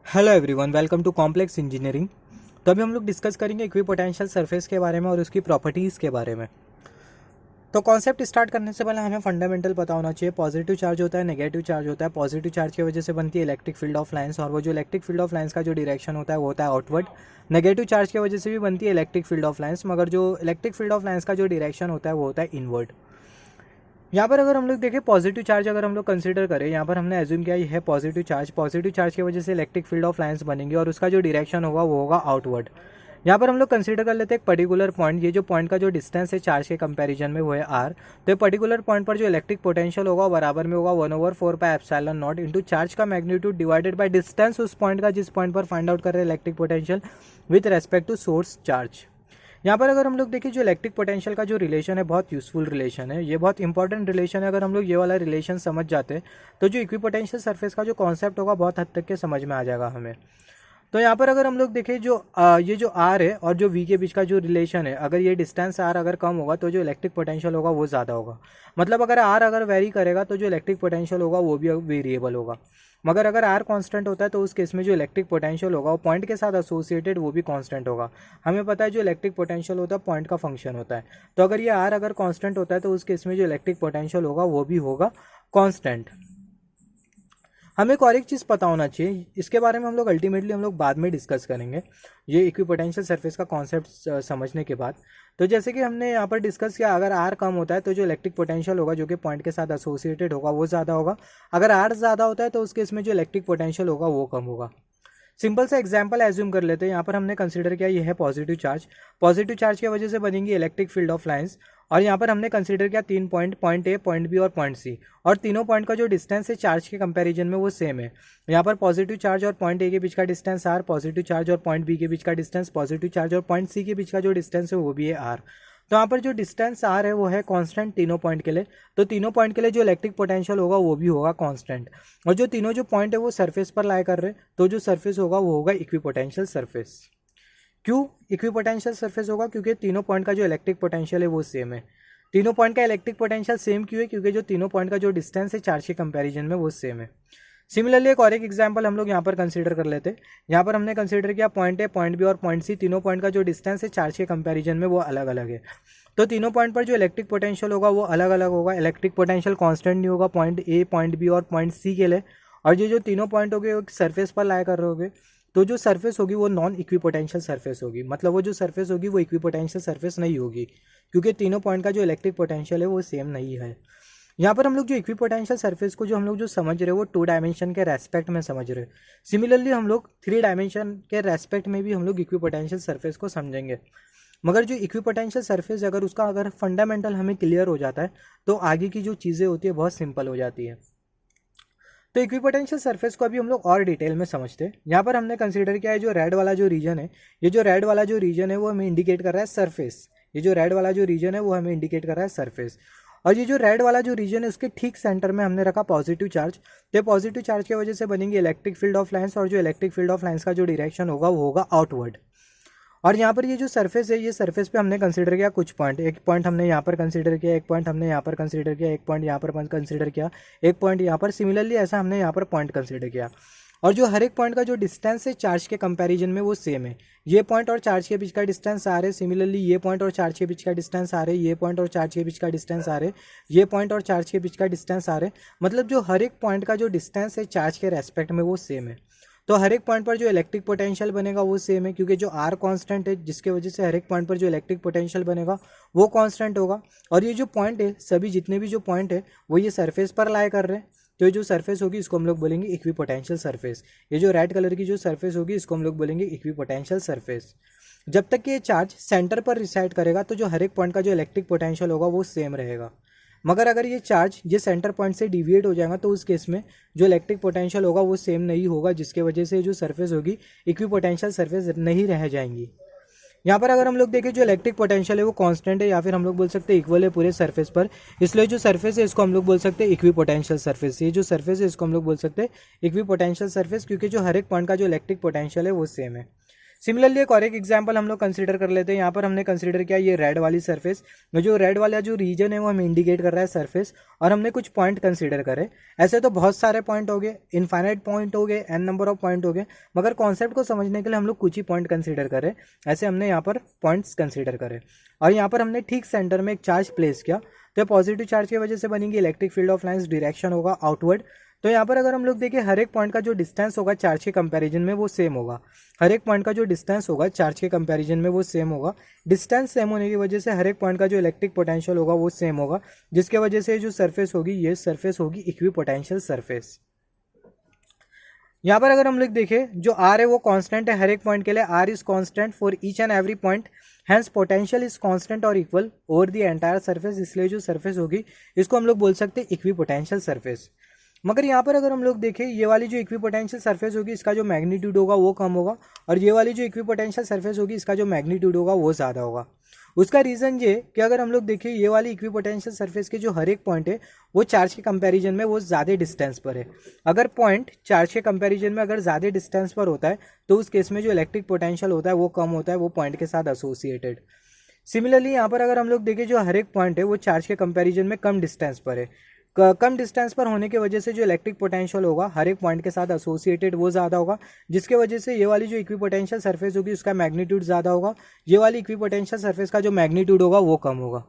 Hello everyone, welcome to complex engineering. तो अभी हम लोग डिस्कस करेंगे इक्विपोटेंशियल सरफेस के बारे में और उसकी प्रॉपर्टीज़ के बारे में। तो कॉन्सेप्ट स्टार्ट करने से पहले हमें फंडामेंटल पता होना चाहिए। पॉजिटिव चार्ज होता है, नेगेटिव चार्ज होता है। पॉजिटिव चार्ज की वजह से बनती है इलेक्ट्रिक फील्ड ऑफ लाइन्स, और वो जो इलेक्ट्रिक फील्ड ऑफ लाइन्स का जो डायरेक्शन होता है वो होता है आउटवर्ड। नेगेटिव चार्ज की वजह से भी बनती है इलेक्ट्रिक फील्ड ऑफ लाइन्स, मगर जो इलेक्ट्रिक फील्ड ऑफ लाइन्स का जो डायरेक्शन होता है वो होता है इनवर्ड। यहाँ पर अगर हम लोग देखें पॉजिटिव चार्ज अगर हम लोग कंसीडर करें, यहाँ पर हमने एज्यूम किया ये है पॉजिटिव चार्ज। पॉजिटिव चार्ज की वजह से इलेक्ट्रिक फील्ड ऑफ लाइन्स बनेंगे और उसका जो डायरेक्शन होगा वो होगा आउटवर्ड। यहाँ पर हम लोग कंसीडर कर लेते हैं एक पर्टिकुलर पॉइंट। ये जो पॉइंट का जो डिस्टेंस है चार्ज के कंपैरिजन में वो है आर। तो पर्टिकुलर पॉइंट पर जो इलेक्ट्रिक पोटेंशियल होगा वो बराबर में होगा 1/4 pi epsilon naught into charge का मैग्नीट्यूड डिवाइडेड बाय डिस्टेंस उस पॉइंट का जिस पॉइंट पर फाइंड आउट कर रहे हैं electric potential with respect to source charge. यहाँ पर अगर हम लोग देखें जो इलेक्ट्रिक पोटेंशियल का जो रिलेशन है बहुत यूजफुल रिलेशन है, ये बहुत इंपॉर्टेंट रिलेशन है। अगर हम लोग ये वाला रिलेशन समझ जाते हैं तो जो इक्विपोटेंशियल सरफेस का जो कॉन्सेप्ट होगा बहुत हद तक के समझ में आ जाएगा हमें। तो यहाँ पर अगर हम लोग देखें जो ये जो आर है और जो वी के बीच का जो रिलेशन है, अगर ये डिस्टेंस आर अगर कम होगा तो जो इलेक्ट्रिक पोटेंशियल होगा वो ज़्यादा होगा। मतलब अगर आर अगर वेरी करेगा तो जो इलेक्ट्रिक पोटेंशियल होगा वो भी वेरिएबल होगा। मगर अगर आर कांस्टेंट होता है तो उस केस में जो इलेक्ट्रिक पोटेंशियल होगा वो पॉइंट के साथ एसोसिएटेड वो भी कांस्टेंट होगा। हमें पता है जो इलेक्ट्रिक पोटेंशियल होता है पॉइंट का फंक्शन होता है। तो अगर ये आर अगर कांस्टेंट होता है तो उस केस में जो इलेक्ट्रिक पोटेंशियल होगा वो भी होगा कांस्टेंट। हमें एक और एक चीज़ पता होना चाहिए, इसके बारे में हम लोग अल्टीमेटली हम लोग बाद में डिस्कस करेंगे ये इक्विपोटेंशियल सरफेस का कॉन्सेप्ट समझने के बाद। तो जैसे कि हमने यहाँ पर डिस्कस किया, अगर आर कम होता है तो जो इलेक्ट्रिक पोटेंशियल होगा जो कि पॉइंट के साथ एसोसिएटेड होगा वो ज़्यादा होगा। अगर आर ज़्यादा होता है तो उस केस में जो इलेक्ट्रिक पोटेंशियल होगा वो कम होगा। सिंपल सा एग्जांपल एज्यूम कर लेते हैं। यहाँ पर हमने कंसीडर किया ये है पॉजिटिव चार्ज। पॉजिटिव चार्ज की वजह से बनेंगी इलेक्ट्रिक फील्ड ऑफ लाइंस, और यहाँ पर हमने कंसीडर किया 3 point, point A, point B और पॉइंट सी, और तीनों पॉइंट का जो डिस्टेंस है चार्ज के कंपैरिजन में वो सेम है। यहाँ पर पॉजिटिव चार्ज और पॉइंट ए के बीच का डिस्टेंस आर, पॉजिटिव चार्ज और पॉइंट बी के बीच का डिस्टेंस, पॉजिटिव चार्ज और पॉइंट सी के बीच का जो डिस्टेंस है वो भी है आर। तो यहाँ पर जो डिस्टेंस आर है वो है कांस्टेंट तीनों पॉइंट के लिए। तो तीनों पॉइंट के लिए जो इलेक्ट्रिक पोटेंशियल होगा वो भी होगा कांस्टेंट। और जो तीनों जो पॉइंट है वो सरफेस पर लाई कर रहे हैं तो जो सरफेस होगा वो होगा इक्विपोटेंशियल सरफेस। क्यों इक्विपोटेंशियल सरफेस होगा? क्योंकि तीनों पॉइंट का जो इलेक्ट्रिक पोटेंशियल है वो सेम है। तीनों पॉइंट का इलेक्ट्रिक पोटेंशियल सेम क्यों है? क्योंकि जो तीनों पॉइंट का जो डिस्टेंस है चार्ज के कंपैरिजन में वो सेम है। सिमिलरली एक और एक एग्जांपल हम लोग यहाँ पर कंसीडर कर लेते हैं। यहाँ पर हमने कंसीडर किया पॉइंट ए, पॉइंट बी और पॉइंट सी, तीनों पॉइंट का जो डिस्टेंस है चार्ज के कंपैरिजन में वो अलग अलग है। तो तीनों पॉइंट पर जो इलेक्ट्रिक पोटेंशियल होगा वो अलग अलग होगा। इलेक्ट्रिक पोटेंशियल कांस्टेंट नहीं होगा पॉइंट ए, पॉइंट बी और पॉइंट सी के लिए। और ये जो तीनों पॉइंट हो गए सरफेस पर लाई कर रहे होगे तो जो सरफेस होगी वो नॉन इक्विपोटेंशियल सरफेस होगी। मतलब वो जो सरफेस होगी वो इक्विपोटेंशियल सरफेस नहीं होगी, क्योंकि तीनों पॉइंट का जो इलेक्ट्रिक पोटेंशियल है वो सेम नहीं है। यहाँ पर हम लोग जो इक्विपोटेंशियल सरफेस को जो हम लोग जो समझ रहे हैं वो 2 डायमेंशन के रेस्पेक्ट में समझ रहे हैं। सिमिलरली हम लोग 3 डायमेंशन के रेस्पेक्ट में भी हम लोग इक्विपोटेंशियल सरफेस को समझेंगे। मगर जो इक्विपोटेंशियल सरफेस अगर फंडामेंटल हमें क्लियर हो जाता है तो आगे की जो चीज़ें होती है बहुत सिंपल हो जाती है। तो इक्विपोटेंशियल सरफेस को अभी हम लोग और डिटेल में समझते हैं। यहाँ पर हमने कंसीडर किया है जो रेड वाला जो रीजन है, ये जो रेड वाला जो रीजन है वो हमें इंडिकेट कर रहा है सरफेस। ये जो रेड वाला जो रीजन है वो हमें इंडिकेट कर रहा है सरफेस। और ये जो रेड वाला जो रीजन है उसके ठीक सेंटर में हमने रखा पॉजिटिव चार्ज। तो पॉजिटिव चार्ज की वजह से बनेंगे इलेक्ट्रिक फील्ड ऑफ लाइंस, और जो इलेक्ट्रिक फील्ड ऑफ लाइंस का जो डायरेक्शन होगा वो होगा आउटवर्ड। और यहाँ पर ये जो सरफेस है, ये सरफेस पे हमने कंसीडर किया कुछ पॉइंट। एक पॉइंट हमने यहाँ पर कंसीडर किया, एक पॉइंट हमने यहाँ पर कंसीडर किया, एक पॉइंट यहाँ पर कंसीडर किया, एक पॉइंट यहाँ पर। सिमिलरली ऐसा हमने यहाँ पर पॉइंट कंसीडर किया। और जो हर एक पॉइंट का जो डिस्टेंस है चार्ज के कंपैरिजन में वो सेम है। ये पॉइंट और चार्ज के बीच का डिस्टेंस आ रहे, सिमिलरली ये पॉइंट और चार्ज के बीच का डिस्टेंस आ रहे, ये पॉइंट और चार्ज के बीच का डिस्टेंस आ रहे, ये पॉइंट और चार्ज के बीच का डिस्टेंस आ रहे। मतलब जो हर एक पॉइंट का जो डिस्टेंस है चार्ज के रेस्पेक्ट में वो सेम है। तो हर एक पॉइंट पर जो इलेक्ट्रिक पोटेंशियल बनेगा वो सेम है, क्योंकि जो आर कांस्टेंट है जिसके वजह से हर एक पॉइंट पर जो इलेक्ट्रिक पोटेंशियल बनेगा वो कांस्टेंट होगा। और ये जो पॉइंट है, सभी जितने भी जो पॉइंट है वो ये सरफेस पर लाई कर रहे हैं। तो ये जो सरफेस होगी इसको हम लोग बोलेंगे इक्विपोटेंशियल सरफेस। ये जो रेड कलर की जो सरफेस होगी इसको हम लोग बोलेंगे इक्विपोटेंशियल सरफेस। जब तक कि ये चार्ज सेंटर पर रिसाइड करेगा तो जो हर एक पॉइंट का जो इलेक्ट्रिक पोटेंशियल होगा वो सेम रहेगा। मगर अगर ये चार्ज ये सेंटर पॉइंट से डिविएट हो जाएगा तो उस केस में जो इलेक्ट्रिक पोटेंशियल होगा वो सेम नहीं होगा, जिसके वजह से जो सरफेस होगी इक्विपोटेंशियल सरफेस नहीं रह जाएंगी। यहाँ पर अगर हम लोग देखें जो इलेक्ट्रिक पोटेंशियल है वो कांस्टेंट है, या फिर हम लोग बोल सकते हैं इक्वल है पूरे सरफेस पर। इसलिए जो सरफेस है इसको हम लोग बोल सकते हैं इक्विपोटेंशियल सरफेस। ये जो सरफेस है इसको हम लोग बोल सकते हैं इक्विपोटेंशियल सरफेस, क्योंकि जो हर एक पॉइंट का जो इलेक्ट्रिक पोटेंशियल है वो सेम है। सिमिलरली एक और एक एग्जांपल हम लोग कंसीडर कर लेते हैं। यहाँ पर हमने कंसीडर किया ये रेड वाली सरफेस, जो रेड वाला जो रीजन है वो हमें इंडिकेट कर रहा है सरफेस, और हमने कुछ पॉइंट कंसीडर करे। ऐसे तो बहुत सारे पॉइंट हो गए, इनफाइनाइट पॉइंट हो गए, एन नंबर ऑफ पॉइंट हो गए, मगर कॉन्सेप्ट को समझने के लिए हम लोग कुछ ही पॉइंट कंसीडर करें। ऐसे हमने यहाँ पर पॉइंट्स कंसीडर करे और यहाँ पर हमने ठीक सेंटर में एक चार्ज प्लेस किया, तो पॉजिटिव चार्ज की वजह से बनेगी electric field of lines, direction होगा आउटवर्ड। तो यहाँ पर अगर हम लोग देखें हर एक पॉइंट का जो डिस्टेंस होगा चार्ज के कंपैरिजन में वो सेम होगा। हर एक पॉइंट का जो डिस्टेंस होगा चार्ज के कंपैरिजन में वो सेम होगा। डिस्टेंस सेम होने की वजह से हर एक पॉइंट का जो इलेक्ट्रिक पोटेंशियल होगा वो सेम होगा, जिसके वजह से जो सरफेस होगी ये सरफेस होगी इक्विपोटेंशियल सरफेस। यहाँ पर अगर हम लोग देखें जो आर है वो कांस्टेंट है हर एक पॉइंट के लिए, R is constant for each and every point, hence potential is constant और equal over the entire surface, इसलिए जो सरफेस होगी इसको हम लोग बोल सकते हैं इक्विपोटेंशियल सरफेस। मगर यहाँ पर अगर हम लोग देखें ये वाली जो इक्विपोटेंशियल सरफेस होगी इसका जो मैग्नीट्यूड होगा वो कम होगा, और ये वाली जो इक्विपोटेंशियल सरफेस होगी इसका जो मैग्नीट्यूड होगा वो ज़्यादा होगा। उसका रीज़न ये कि अगर हम लोग देखें ये वाली इक्विपोटेंशियल सरफेस के जो हर एक पॉइंट है वो चार्ज के कंपैरिजन में वो ज़्यादा डिस्टेंस पर है। अगर पॉइंट चार्ज के कंपैरिजन में अगर ज़्यादा डिस्टेंस पर होता है तो उस केस में जो इलेक्ट्रिक पोटेंशियल होता है वो कम होता है, वो पॉइंट के साथ एसोसिएटेड। सिमिलरली यहाँ पर अगर हम लोग देखें जो हर एक पॉइंट है वो चार्ज के कंपैरिजन में कम डिस्टेंस पर है। कम डिस्टेंस पर होने की वजह से जो इलेक्ट्रिक पोटेंशियल होगा हर एक पॉइंट के साथ एसोसिएटेड वो ज़्यादा होगा, जिसके वजह से ये वाली जो इक्विपोटेंशियल सरफेस होगी उसका मैग्नीट्यूड ज़्यादा होगा, ये वाली इक्विपोटेंशियल सरफेस का जो मैग्नीट्यूड होगा वो कम होगा।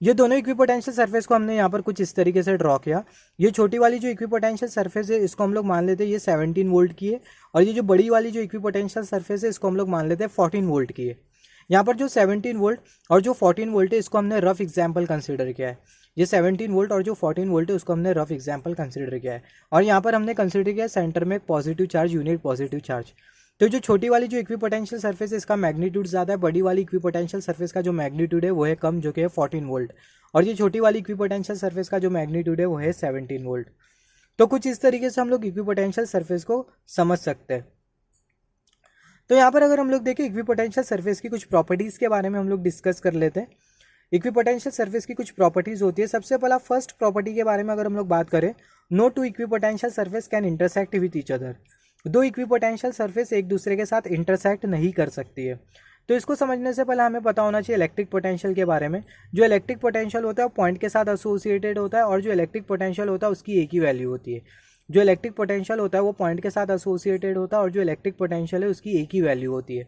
ये दोनों इक्विपोटेंशियल सरफेस को हमने यहाँ पर कुछ इस तरीके से ड्रॉ किया। ये छोटी वाली जो इक्विपोटेंशियल सरफेस है इसको हम लोग मान लेते हैं ये 17 वोल्ट की है, और ये जो बड़ी वाली जो इक्विपोटेंशियल सरफेस है इसको हम लोग मान लेते हैं 14 वोल्ट की है। यहाँ पर जो 17 वोल्ट और जो 14 वोल्ट है इसको हमने रफ एग्जाम्पल कंसिडर किया है। ये 17 वोल्ट और जो 14 वोल्ट है उसको हमने रफ एग्जाम्पल कंसिडर किया है, और यहाँ पर हमने कंसिडर किया सेंटर में एक positive charge, unit positive charge. तो जो छोटी वाली जो इक्विपोटेंशियल सरफेस है इसका मैग्नीट्यूड ज़्यादा है, बड़ी वाली इक्विपोटेंशियल सरफेस का जो मैग्नीट्यूड है वो है कम, जो कि है 14 वोल्ट, और ये छोटी वाली इक्विपोटेंशियल सरफेस का जो मैग्नीट्यूड है वो है 17 वोल्ट। तो कुछ इस तरीके से हम लोग इक्विपोटेंशियल सरफेस को समझ सकते हैं। तो यहाँ पर अगर हम लोग देखें इक्विपोटेंशियल सरफेस की कुछ प्रॉपर्टीज़ के बारे में हम लोग डिस्कस कर लेते हैं। इक्विपोटेंशियल सरफेस की कुछ प्रॉपर्टीज़ होती है। सबसे पहला फर्स्ट प्रॉपर्टी के बारे में अगर हम लोग बात करें, no two equipotential surface can intersect with each other. दो इक्विपोटेंशियल सरफेस एक दूसरे के साथ इंटरसेक्ट नहीं कर सकती है। तो इसको समझने से पहले हमें पता होना चाहिए इलेक्ट्रिक पोटेंशियल के बारे में। जो इलेक्ट्रिक पोटेंशियल होता है वो पॉइंट के साथ एसोसिएटेड होता है, और जो इलेक्ट्रिक पोटेंशियल होता है उसकी एक ही वैल्यू होती है। जो इलेक्ट्रिक पोटेंशियल होता है वो पॉइंट के साथ एसोसिएटेड होता है, और जो इलेक्ट्रिक पोटेंशियल है उसकी एक ही वैल्यू होती है।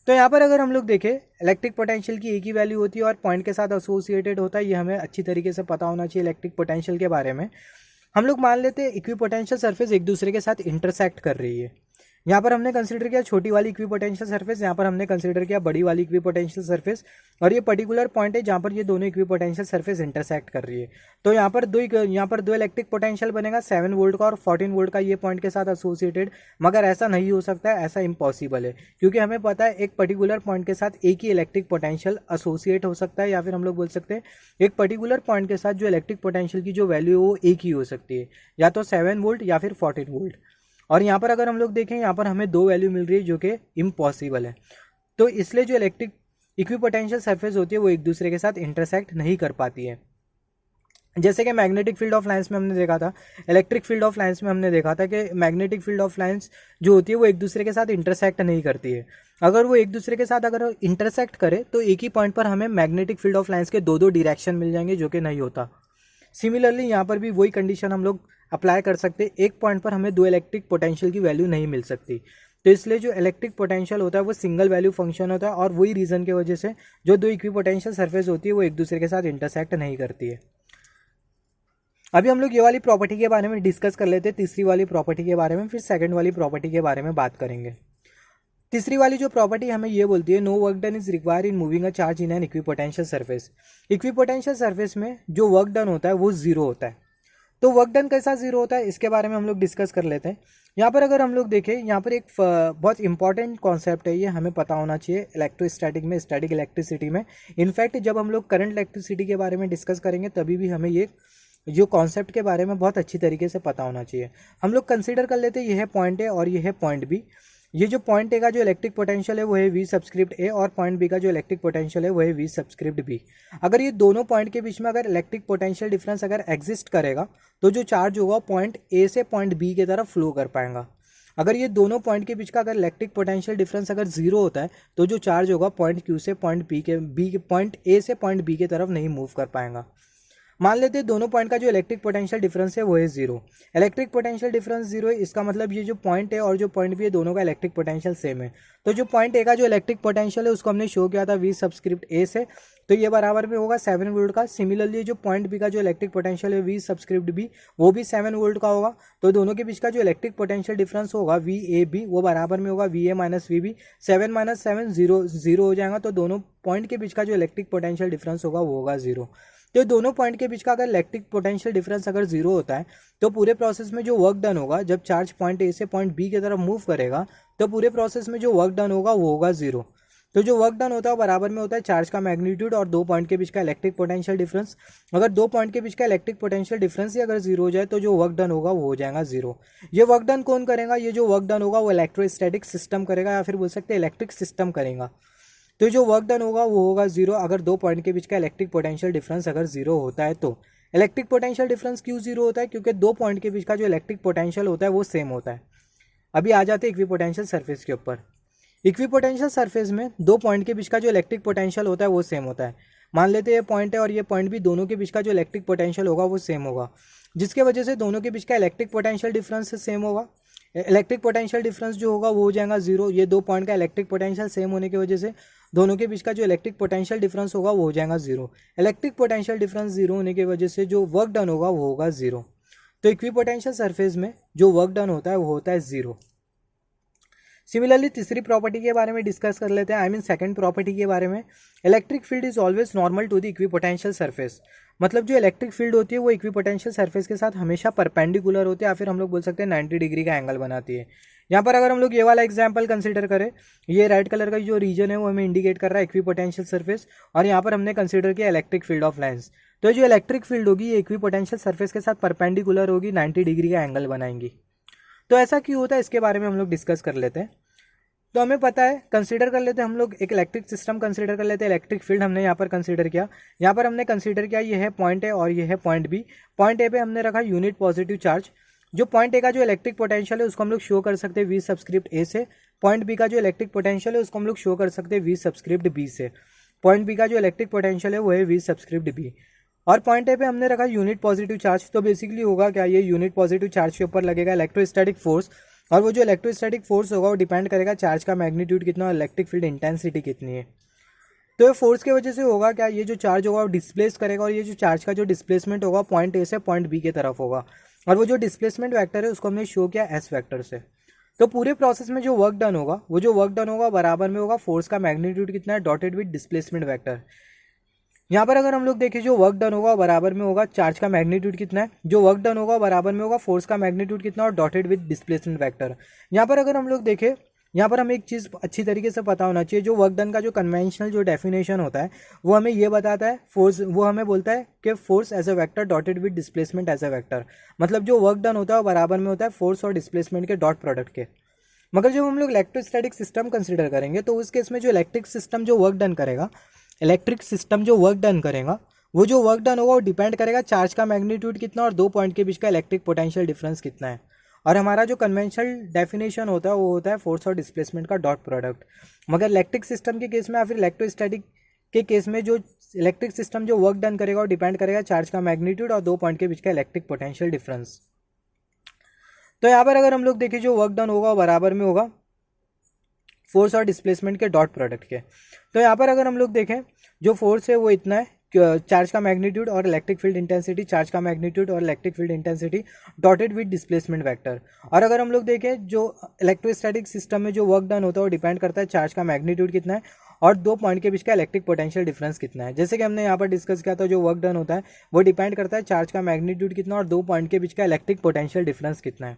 तो यहाँ पर अगर हम लोग देखें इलेक्ट्रिक पोटेंशियल की एक ही वैल्यू होती है और पॉइंट के साथ एसोसिएटेड होता है, ये हमें अच्छी तरीके से पता होना चाहिए इलेक्ट्रिक पोटेंशियल के बारे में। हम लोग मान लेते हैं इक्विपोटेंशियल सरफेस एक दूसरे के साथ इंटरसेक्ट कर रही है। यहाँ पर हमने कंसीडर किया छोटी वाली इक्विपोटेंशियल सरफेस, यहाँ पर हमने कंसीडर किया बड़ी वाली इक्विपोटेंशियल सरफेस, और ये पर्टिकुलर पॉइंट है जहाँ पर ये दोनों इक्विपोटेंशियल सरफेस इंटरसेक्ट कर रही है। तो यहाँ पर दो इलेक्ट्रिक पोटेंशियल बनेगा, 7 वोल्ट का और 14 वोल्ट का, ये पॉइंट के साथ एसोसिएटेड। मगर ऐसा नहीं हो सकता है, ऐसा इम्पॉसिबल है, क्योंकि हमें पता है एक पर्टिकुलर पॉइंट के साथ एक ही इलेक्ट्रिक पोटेंशियल एसोसिएट हो सकता है, या फिर हम लोग बोल सकते हैं एक पर्टिकुलर पॉइंट के साथ जो इलेक्ट्रिक पोटेंशियल की जो वैल्यू है वो एक ही हो सकती है, या तो 7 वोल्ट या फिर 14 वोल्ट। और यहाँ पर अगर हम लोग देखें यहाँ पर हमें दो वैल्यू मिल रही है जो कि इम्पॉसिबल है। तो इसलिए जो इलेक्ट्रिक इक्विपोटेंशियल सरफेस होती है वो एक दूसरे के साथ इंटरसेक्ट नहीं कर पाती है। जैसे कि मैग्नेटिक फील्ड ऑफ लाइंस में हमने देखा था, इलेक्ट्रिक फील्ड ऑफ लाइंस में हमने देखा था कि मैग्नेटिक फील्ड ऑफ लाइंस जो होती है वो एक दूसरे के साथ इंटरसेक्ट नहीं करती है। अगर वो एक दूसरे के साथ अगर इंटरसेक्ट करे तो एक ही पॉइंट पर हमें मैग्नेटिक फील्ड ऑफ लाइंस के दो डायरेक्शन मिल जाएंगे, जो कि नहीं होता। सिमिलरली यहाँ पर भी वही कंडीशन हम लोग अप्लाई कर सकते हैं, एक पॉइंट पर हमें दो इलेक्ट्रिक पोटेंशियल की वैल्यू नहीं मिल सकती। तो इसलिए जो इलेक्ट्रिक पोटेंशियल होता है वो सिंगल वैल्यू फंक्शन होता है, और वही रीज़न की वजह से जो दो इक्विपोटेंशियल सरफेस होती है वो एक दूसरे के साथ इंटरसेक्ट नहीं करती है। अभी हम लोग ये वाली प्रॉपर्टी के बारे में डिस्कस कर लेते हैं, तीसरी वाली प्रॉपर्टी के बारे में, फिर सेकंड वाली प्रॉपर्टी के बारे में बात करेंगे। तीसरी वाली जो प्रॉपर्टी हमें ये बोलती है, no work done is required in moving a charge in an equipotential surface. Equipotential surface में जो वर्क डन होता है वो जीरो होता है। तो वर्क डन कैसा जीरो होता है इसके बारे में हम लोग डिस्कस कर लेते हैं। यहाँ पर अगर हम लोग देखें, यहाँ पर एक बहुत इंपॉर्टेंट कॉन्सेप्ट है, ये हमें पता होना चाहिए इलेक्ट्रोस्टैटिक में, स्टैटिक इलेक्ट्रिसिटी में। इनफैक्ट जब हम लोग करंट इलेक्ट्रिसिटी के बारे में डिस्कस करेंगे तभी भी हमें ये जो कॉन्सेप्ट के बारे में बहुत अच्छी तरीके से पता होना चाहिए। हम लोग कंसिडर कर लेते हैं ये है पॉइंट ए और ये है पॉइंट बी। ये जो पॉइंट ए का जो इलेक्ट्रिक पोटेंशियल है वो है वी सबस्क्रिप्ट ए, और पॉइंट बी का जो इलेक्ट्रिक पोटेंशियल है वो है वी सबस्क्रिप्ट बी। अगर ये दोनों पॉइंट के बीच में अगर इलेक्ट्रिक पोटेंशियल डिफरेंस अगर एग्जिस्ट करेगा तो जो चार्ज होगा पॉइंट ए से पॉइंट बी की तरफ फ्लो कर पाएगा। अगर ये दोनों पॉइंट के बीच का अगर इलेक्ट्रिक पोटेंशियल डिफरेंस अगर जीरो होता है तो जो चार्ज होगा पॉइंट क्यू से पॉइंट ए से पॉइंट बी की तरफ नहीं मूव कर पाएगा। मान लेते हैं दोनों पॉइंट का जो इलेक्ट्रिक पोटेंशियल डिफरेंस है वो है zero. Electric potential difference zero है, इसका मतलब ये जो पॉइंट है और जो पॉइंट बी है दोनों का इलेक्ट्रिक पोटेंशियल सेम है। तो जो पॉइंट ए का जो इलेक्ट्रिक पोटेंशियल है उसको हमने शो किया था वी सब्सक्रिप्ट ए से, तो ये बराबर में होगा 7 वोल्ट का। सिमिलरली जो पॉइंट बी का जो इलेक्ट्रिक पोटेंशियल है वी सब्सक्रिप्ट बी वो भी 7 वोल्ट का होगा। तो दोनों के बीच का जो इलेक्ट्रिक पोटेंशियल डिफरेंस होगा वी ए बी वो बराबर में होगा V A minus V B. 7 minus 7 zero हो जाएगा, तो दोनों पॉइंट के बीच का जो इलेक्ट्रिक पोटेंशियल डिफरेंस होगा वो होगा जीरो। तो दोनों पॉइंट के बीच का अगर इलेक्ट्रिक पोटेंशियल डिफरेंस अगर जीरो होता है तो पूरे प्रोसेस में जो वर्क डन होगा, जब चार्ज पॉइंट ए से पॉइंट बी की तरफ मूव करेगा तो पूरे प्रोसेस में जो वर्क डन होगा वो होगा जीरो। तो जो वर्क डन होता है बराबर में होता है चार्ज का मैग्नीट्यूड और दो पॉइंट के बीच का इलेक्ट्रिक पोटेंशियल डिफरेंस। अगर दो पॉइंट के बीच का इलेक्ट्रिक पोटेंशियल डिफरेंस ही अगर जीरो हो जाए तो जो वर्क डन होगा वो हो जाएगा जीरो। ये वर्क डन कौन करेगा? ये जो वर्क डन होगा वो इलेक्ट्रोस्टैटिक सिस्टम करेगा, या फिर बोल सकते हैं इलेक्ट्रिक सिस्टम करेगा। तो जो वर्क डन होगा वो होगा जीरो अगर दो पॉइंट के बीच का इलेक्ट्रिक पोटेंशियल डिफरेंस अगर जीरो होता है। तो इलेक्ट्रिक पोटेंशियल डिफरेंस क्यों जीरो होता है? क्योंकि दो पॉइंट के बीच का जो इलेक्ट्रिक पोटेंशियल होता है वो सेम होता है। अभी आ जाते हैं इक्विपोटेंशियल सरफेस के ऊपर। इक्विपोटेंशियल सरफेस में दो पॉइंट के बीच का जो इलेक्ट्रिक पोटेंशियल होता है वो सेम होता है। मान लेते हैं ये पॉइंट है और ये पॉइंट भी, दोनों के बीच का जो इलेक्ट्रिक पोटेंशियल होगा वो सेम होगा, जिसके वजह से दोनों के बीच का इलेक्ट्रिक पोटेंशियल डिफरेंस सेम होगा। इलेक्ट्रिक पोटेंशियल डिफरेंस जो होगा वो हो जाएगा जीरो। ये दो पॉइंट का इलेक्ट्रिक पोटेंशियल सेम होने की वजह से दोनों के बीच का जो इलेक्ट्रिक पोटेंशियल डिफरेंस होगा वो हो जाएगा zero. Electric potential difference zero होने की वजह से जो वर्क डन होगा वो होगा जीरो। तो इक्विपोटेंशियल सरफेस में जो वर्क डन होता है वो होता है जीरो। सिमिलरली तीसरी प्रॉपर्टी के बारे में डिस्कस कर लेते हैं, आई मीन सेकंड प्रॉपर्टी के बारे में। Electric field is always normal to the equipotential surface. मतलब जो इलेक्ट्रिक फील्ड होती है वो इक्विपोटेंशियल सरफेस के साथ हमेशा परपेंडिकुलर होती है, या फिर हम लोग बोल सकते हैं 90 डिग्री का एंगल बनाती है। यहाँ पर अगर हम लोग ये वाला एग्जाम्पल कंसिडर करें, ये रेड कलर का जो रीजन है वो हमें इंडिकेट कर रहा है इक्विपोटेंशियल सरफेस, और यहाँ पर हमने कंसिडर किया इलेक्ट्रिक फील्ड ऑफ लाइंस। तो जो इलेक्ट्रिक फील्ड होगी ये इक्विपोटेंशियल सरफेस के साथ परपेंडिकुलर होगी, 90 डिग्री का एंगल बनाएंगी। तो ऐसा क्यों होता है इसके बारे में हम लोग डिस्कस कर लेते हैं। तो हमें पता है, कंसीडर कर लेते हैं हम लोग एक इलेक्ट्रिक सिस्टम कंसीडर कर लेते हैं। इलेक्ट्रिक फील्ड हमने यहाँ पर कंसीडर किया, यहाँ पर हमने कंसीडर किया ये है पॉइंट ए और ये है पॉइंट बी। पॉइंट ए पे हमने रखा यूनिट पॉजिटिव चार्ज। जो पॉइंट ए का जो इलेक्ट्रिक पोटेंशियल है उसको हम लोग शो कर सकते हैं वी सब्सक्रिप्ट ए से। पॉइंट बी का जो इलेक्ट्रिक पोटेंशियल है उसको हम लोग शो कर सकते हैं वी सब्सक्रिप्ट बी से। पॉइंट बी का जो इलेक्ट्रिक पोटेंशियल है वो है वी सब्सक्रिप्ट बी। और पॉइंट ए पे हमने रखा यूनिट पॉजिटिव चार्ज। तो बेसिकली होगा क्या, ये यूनिट पॉजिटिव चार्ज के ऊपर लगेगा इलेक्ट्रोस्टैटिक फोर्स, और वो जो इलेक्ट्रोस्टैटिक फोर्स होगा वो डिपेंड करेगा चार्ज का मैग्नीट्यूड कितना और इलेक्ट्रिक फील्ड इंटेंसिटी कितनी है। तो ये फोर्स की वजह से होगा क्या, ये जो चार्ज होगा वो डिस्प्लेस करेगा, और ये जो चार्ज का जो डिस्प्लेसमेंट होगा पॉइंट ए से पॉइंट बी की तरफ होगा, और वो जो डिस्प्लेसमेंट वेक्टर है उसको हमने शो किया एस वेक्टर से। तो पूरे प्रोसेस में जो वर्क डन होगा वो जो वर्क डन होगा बराबर में होगा फोर्स का मैग्नीट्यूड कितना है डॉटेड विद डिस्प्लेसमेंट वेक्टर। यहाँ पर अगर हम लोग देखें जो वर्क डन होगा बराबर में होगा चार्ज का मैग्नीट्यूड कितना है, जो वर्क डन होगा बराबर में होगा फोर्स का मैग्नीट्यूड कितना और डॉटेड विद डिस्प्लेसमेंट वेक्टर। यहाँ पर अगर हम लोग देखें, यहाँ पर हमें एक चीज़ अच्छी तरीके से पता होना चाहिए, जो वर्क डन का जो कन्वेंशनल जो डेफिनेशन होता है वो हमें ये बताता है, फोर्स वो हमें बोलता है कि force as a vector dotted with displacement as a vector. मतलब जो वर्क डन होता है वो बराबर में होता है फोर्स और डिस्प्लेसमेंट के डॉट प्रोडक्ट के। मगर जब हम लोग इलेक्ट्रोस्टैटिक सिस्टम कंसिडर करेंगे तो उस केस में जो इलेक्ट्रिक सिस्टम जो वर्क डन करेगा, इलेक्ट्रिक सिस्टम जो वर्क डन करेगा वो जो वर्क डन होगा वो डिपेंड करेगा चार्ज का मैग्नीट्यूड कितना और दो पॉइंट के बीच का इलेक्ट्रिक पोटेंशियल डिफरेंस कितना है। और हमारा जो कन्वेंशनल डेफिनेशन होता है वो होता है फोर्स और डिस्प्लेसमेंट का डॉट प्रोडक्ट। मगर इलेक्ट्रिक सिस्टम के केस में या फिर इलेक्ट्रोस्टैटिक के केस में जो इलेक्ट्रिक सिस्टम जो वर्क डन करेगा वो डिपेंड करेगा चार्ज का मैग्नीट्यूड और दो पॉइंट के बीच का इलेक्ट्रिक पोटेंशियल डिफरेंस। तो यहाँ पर अगर हम लोग देखें जो वर्क डन होगा बराबर में होगा फोर्स और डिस्प्लेसमेंट के डॉट प्रोडक्ट के। तो यहाँ पर अगर हम लोग देखें जो फोर्स है वो इतना है, चार्ज का मैग्नीट्यूड और इलेक्ट्रिक फील्ड इंटेंसिटी, चार्ज का मैग्नीट्यूड और electric field intensity dotted with displacement vector. और अगर हम लोग देखें जो इलेक्ट्रोस्टैटिक सिस्टम में जो वर्क डन होता है वो डिपेंड करता है चार्ज का मैग्नीट्यूड कितना है और दो पॉइंट के बीच का इलेक्ट्रिक पोटेंशियल डिफरेंस कितना है। जैसे कि हमने यहाँ पर डिस्कस किया था, जो वर्क डन होता है वो डिपेंड करता है चार्ज का मैग्नीट्यूड कितना और दो पॉइंट के बीच का इलेक्ट्रिक पोटेंशियल डिफरेंस कितना है।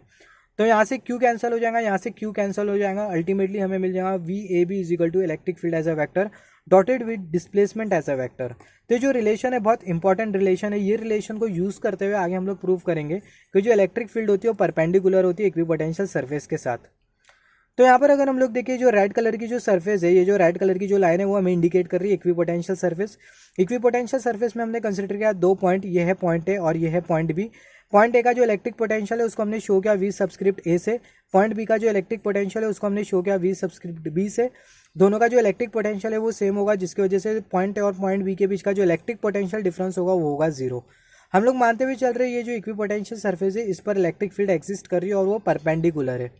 तो यहाँ से क्यू कैंसिल हो जाएगा, यहाँ से क्यू कैंसिल हो जाएगा, अल्टीमेटली हमें मिल जाएगा V A B is equal to electric field as a vector dotted with displacement as a vector. तो जो रिलेशन है बहुत इंपॉर्टेंट रिलेशन है, ये रिलेशन को यूज़ करते हुए आगे हम लोग प्रूव करेंगे कि जो इलेक्ट्रिक फील्ड होती है वो परपेंडिकुलर होती है इक्विपोटेंशियल सरफेस के साथ। तो यहाँ पर अगर हम लोग देखें जो रेड कलर की जो सरफेस है, ये जो रेड कलर की जो लाइन है वो हमें इंडिकेट कर रही है इक्विपोटेंशियल सरफेस। इक्विपोटेंशियल सरफेस में हमने कंसिडर किया 2 पॉइंट, ये है पॉइंट ए और ये है पॉइंट बी। पॉइंट ए का जो इलेक्ट्रिक पोटेंशियल है उसको हमने शो किया वी सबस्क्रिप्ट ए से, पॉइंट बी का जो इलेक्ट्रिक पोटेंशियल है उसको हमने शो किया वी सबस्क्रिप्ट बी से। दोनों का जो इलेक्ट्रिक पोटेंशियल है वो सेम होगा, जिसकी वजह से पॉइंट ए और पॉइंट बी के बीच का जो इलेक्ट्रिक पोटेंशियल डिफरेंस होगा वो होगा 0। हम लोग मानते हुए चल रहे हैं ये जो इक्विपोटेंशियल सरफेस है इस पर इलेक्ट्रिक फील्ड एग्जिस्ट कर रही है और वो परपेंडिकुलर है।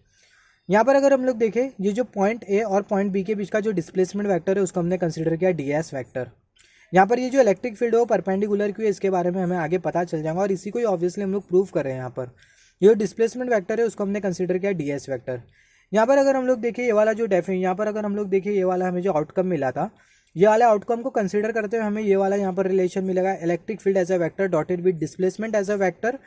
यहाँ पर अगर हम लोग देखें ये जो पॉइंट ए और पॉइंट बी के बीच का जो डिस्प्लेसमेंट वेक्टर है उसको हमने कंसीडर किया ds वेक्टर। यहाँ पर ये जो इलेक्ट्रिक फील्ड है वो परपेंडिकुलर क्यों है इसके बारे में हमें आगे पता चल जाएगा और इसी को ही ऑब्वियसली हम लोग प्रूव कर रहे हैं। यहाँ पर ये जो डिस्प्लेसमेंट वेक्टर है उसको हमने कंसीडर किया ds वेक्टर। यहाँ पर अगर हम लोग देखें ये वाला जो यहाँ पर अगर हम लोग देखें ये वाला हमें जो आउटकम मिला था, ये वाले आउटकम को कंसीडर करते हुए हमें ये वाला यहाँ पर रिलेशन मिलेगा electric field as a vector dotted with displacement as a vector,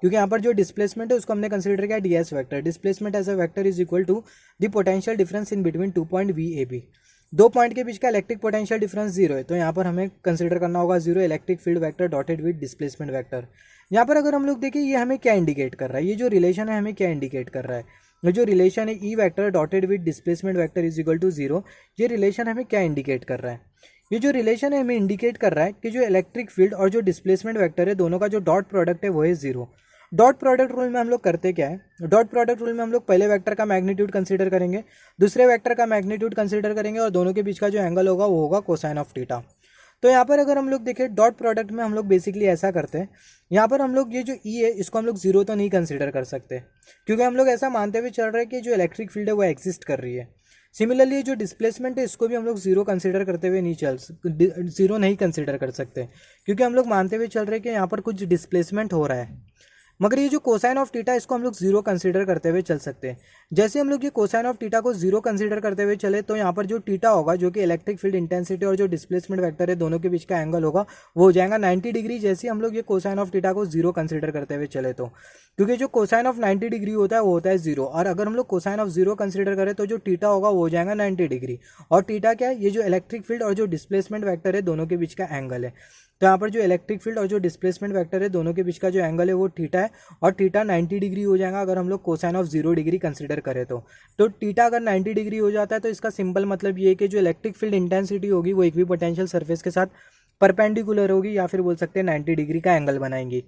क्योंकि यहाँ पर जो डिस्प्लेसमेंट है उसको हमने कंसीडर किया ds vector. Displacement as a vector is equal to the potential difference in between 2 point VAB। 2 point के बीच का इलेक्ट्रिक पोटेंशियल डिफरेंस 0 है, तो यहाँ पर हमें कंसीडर करना होगा 0 electric field vector dotted with displacement vector. यहाँ पर अगर हम लोग देखें ये हमें क्या इंडिकेट कर रहा है, ये जो रिलेशन है हमें क्या इंडिकेट कर रहा है, ये जो रिलेशन है E vector dotted with displacement vector is equal to 0, ये रिलेशन हमें क्या इंडिकेट कर रहा है। ये जो रिलेशन है हमें इंडिकेट कर रहा है कि जो इलेक्ट्रिक फील्ड और जो डिस्प्लेसमेंट वेक्टर है दोनों का जो डॉट प्रोडक्ट है वो है 0। डॉट प्रोडक्ट रूल में हम लोग करते क्या है, डॉट प्रोडक्ट रूल में हम लोग पहले वेक्टर का मैग्नीट्यूड कंसीडर करेंगे, दूसरे वेक्टर का मैग्नीट्यूड कंसीडर करेंगे और दोनों के बीच का जो एंगल होगा वो होगा कोसाइन ऑफ थीटा। तो यहाँ पर अगर हम लोग देखें डॉट प्रोडक्ट में हम लोग बेसिकली ऐसा करते हैं, यहाँ पर हम लोग ये जो E है इसको हम लोग 0 तो नहीं कंसीडर कर सकते, क्योंकि हम लोग ऐसा मानते हुए चल रहे हैं कि जो इलेक्ट्रिक फील्ड है वो एग्जिस्ट कर रही है। सिमिलरली जो डिस्प्लेसमेंट है इसको भी हम लोग 0 कंसीडर करते हुए जीरो नहीं कंसीडर कर सकते, क्योंकि हम लोग मानते हुए चल रहे हैं कि यहाँ पर कुछ डिस्प्लेसमेंट हो रहा है। मगर ये जो कोसाइन ऑफ थीटा इसको हम लोग 0 कंसीडर करते हुए चल सकते हैं। जैसे हम लोग ये कोसाइन ऑफ थीटा को 0 कंसीडर करते हुए चले तो यहाँ पर जो थीटा होगा जो कि इलेक्ट्रिक फील्ड इंटेंसिटी और जो डिस्प्लेसमेंट वेक्टर है दोनों के बीच का एंगल होगा वो हो जाएगा 90 डिग्री। जैसे हम लोग ये कोसाइन ऑफ थीटा को 0 कंसीडर करते हुए चले तो, क्योंकि जो कोसाइन ऑफ 90 डिग्री होता है वो होता है 0, और अगर हम लोग कोसाइन ऑफ 0 कंसीडर करें तो जो थीटा होगा वो हो जाएगा 90 डिग्री। और थीटा क्या है, ये जो इलेक्ट्रिक फील्ड और जो डिस्प्लेसमेंट वेक्टर है दोनों के बीच का एंगल है। तो यहाँ पर जो इलेक्ट्रिक फील्ड और जो डिस्प्लेसमेंट वेक्टर है दोनों के बीच का जो एंगल है वो थीटा है, और थीटा 90 डिग्री हो जाएगा अगर हम लोग कोसाइन ऑफ 0 डिग्री कंसीडर करें तो थीटा अगर 90 डिग्री हो जाता है तो इसका सिंपल मतलब ये है कि जो इलेक्ट्रिक फील्ड इंटेंसिटी होगी वो इक्विपोटेंशियल सरफेस के साथ परपेंडिकुलर होगी, या फिर बोल सकते हैं 90 डिग्री का एंगल बनाएंगी।